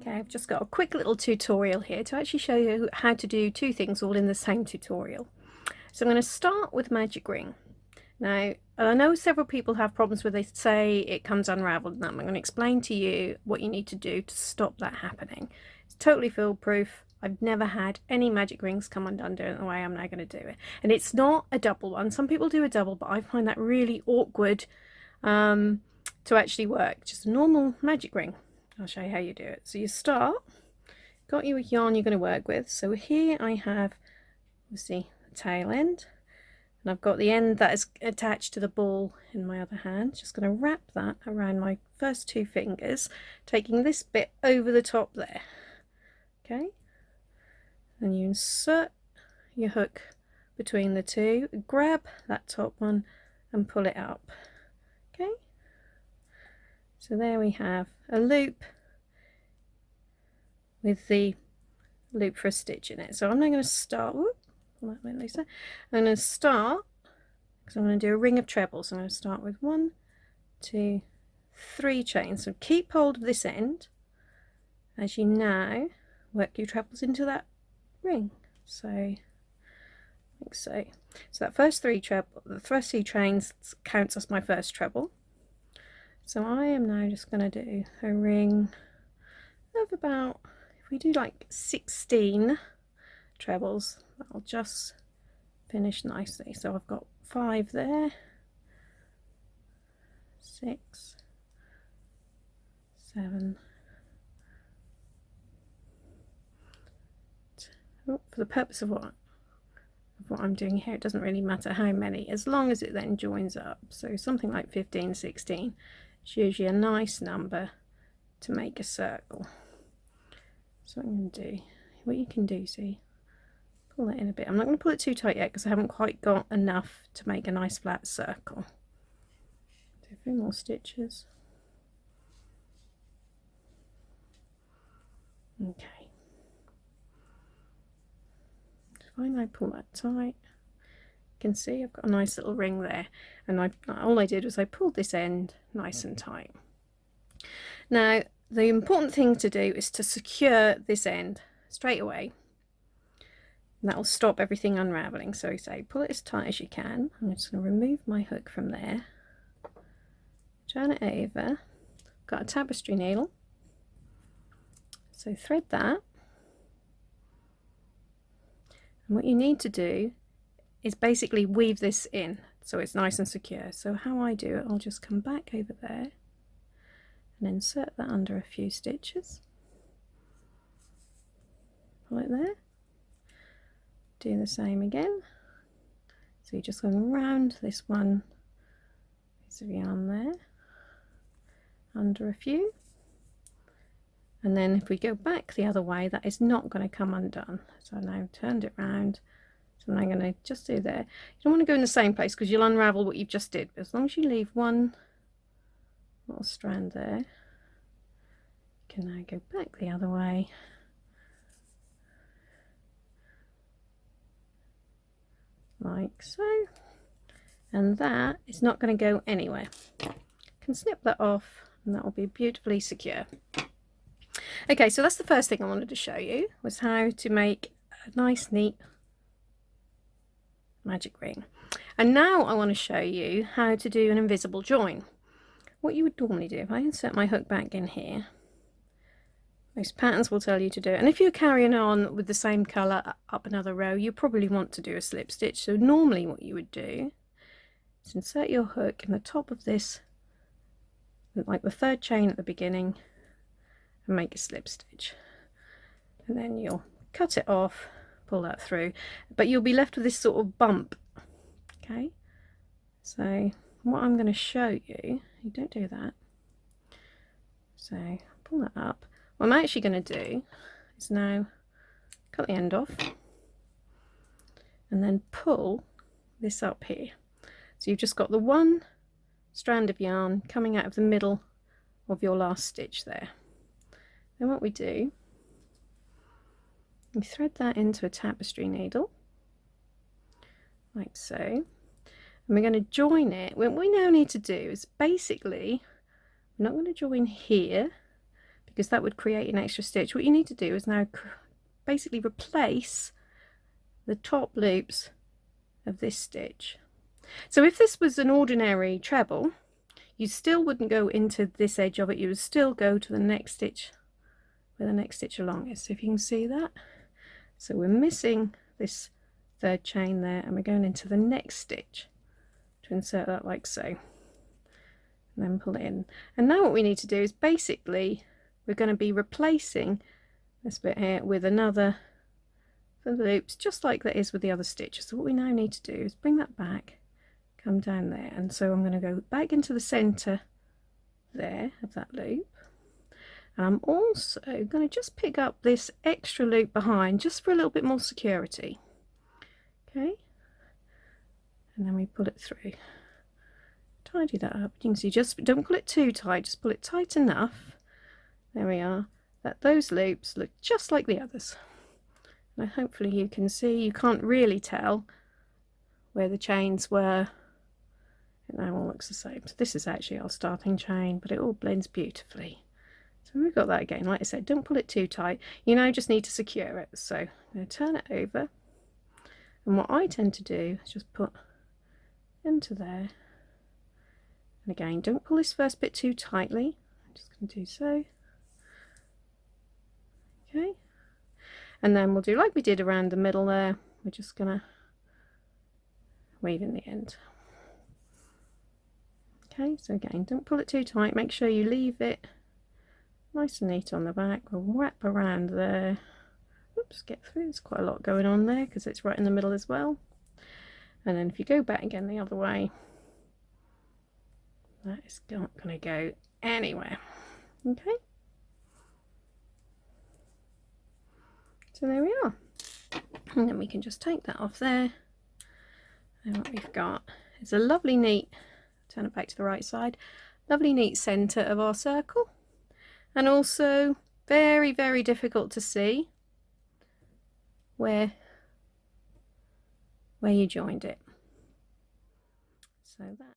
Okay, I've just got a quick little tutorial here to actually show you how to do two things all in the same tutorial. So I'm going to start with magic ring. Now, I know several people have problems where they say it comes unraveled, and I'm going to explain to you what you need to do to stop that happening. It's totally foolproof. I've never had any magic rings come undone doing it the way I'm now going to do it. And it's not a double one. Some people do a double, but I find that really awkward to actually work. Just a normal magic ring. I'll show you how you do it. So you start, got your yarn you're going to work with. So here I have, obviously, the tail end, and I've got the end that is attached to the ball in my other hand. Just going to wrap that around my first two fingers, taking this bit over the top there. Okay, and you insert your hook between the two, grab that top one and pull it up. Okay, so there we have a loop with the loop for a stitch in it. So I'm now going to start, whoop, pull that bit looser. I'm going to start, because I'm going to do a ring of trebles. So I'm going to start with 1, 2, 3 chains. So keep hold of this end as you now work your trebles into that ring. So like so. So that first the first 3 chains counts as my first treble. So I am now just going to do a ring of about, if we do like 16 trebles, that'll just finish nicely. So I've got 5 there, 6, 7, for the purpose of what I'm doing here, it doesn't really matter how many, as long as it then joins up. So something like 15, 16 is usually a nice number to make a circle. So what I'm going to do, what you can do, see, pull that in a bit. I'm not going to pull it too tight yet because I haven't quite got enough to make a nice flat circle. Do a few more stitches. Okay. Fine, I pull that tight. You can see I've got a nice little ring there, and all I did was I pulled this end nice and tight. Now the important thing to do is to secure this end straight away, and that will stop everything unraveling. So say pull it as tight as you can. I'm just going to remove my hook from there, turn it over, got a tapestry needle, so thread that. And what you need to do is basically weave this in so it's nice and secure. So how I do it, I'll just come back over there and insert that under a few stitches. Pull it there. Do the same again. So you're just going around this one piece of yarn there, under a few. And then if we go back the other way, that is not going to come undone. So now I've turned it round. So I'm going to just do there. You don't want to go in the same place because you'll unravel what you've just did. But as long as you leave one little strand there, you can now go back the other way. Like so. And that is not going to go anywhere. You can snip that off and that will be beautifully secure. Okay, so that's the first thing I wanted to show you, was how to make a nice neat magic ring. And now I want to show you how to do an invisible join. What you would normally do, if I insert my hook back in here, most patterns will tell you to do it. And if you're carrying on with the same colour up another row, you probably want to do a slip stitch. So normally what you would do is insert your hook in the top of this, like the 3rd chain at the beginning, and make a slip stitch, and then you'll cut it off, pull that through, but you'll be left with this sort of bump. Okay, so what I'm going to show you, don't do that, so pull that up. What I'm actually going to do is now cut the end off and then pull this up here. So you've just got the one strand of yarn coming out of the middle of your last stitch there. Then what we do, we thread that into a tapestry needle, like so, and we're going to join it. What we now need to do is basically, we're not going to join here, because that would create an extra stitch. What you need to do is now basically replace the top loops of this stitch. So if this was an ordinary treble, you still wouldn't go into this edge of it, you would still go to the next stitch where the next stitch along is. So if you can see that, so we're missing this third chain there, and we're going into the next stitch to insert that like so, and then pull it in. And now what we need to do is basically we're going to be replacing this bit here with another for the loops, just like that is with the other stitches. So what we now need to do is bring that back, come down there, and so I'm going to go back into the center there of that loop, and I'm also going to just pick up this extra loop behind just for a little bit more security. Okay, and then we pull it through, tidy that up. You can see, just don't pull it too tight, just pull it tight enough, there we are, that those loops look just like the others. Now hopefully you can see, you can't really tell where the chains were. It now all looks the same. So this is actually our starting chain, but it all blends beautifully. So we've got that again. Like I said, don't pull it too tight. You now just need to secure it. So I'm going to turn it over. And what I tend to do is just put into there. And again, don't pull this first bit too tightly. I'm just going to do so. Okay. And then we'll do like we did around the middle there. We're just going to weave in the end. Okay, so again, don't pull it too tight. Make sure you leave it nice and neat on the back. We'll wrap around there. Oops, get through. There's quite a lot going on there because it's right in the middle as well. And then if you go back again the other way, that is not going to go anywhere. Okay. So there we are. And then we can just take that off there. And what we've got is a lovely neat, turn it back to the right side, lovely neat centre of our circle. And also very, very difficult to see where you joined it. So that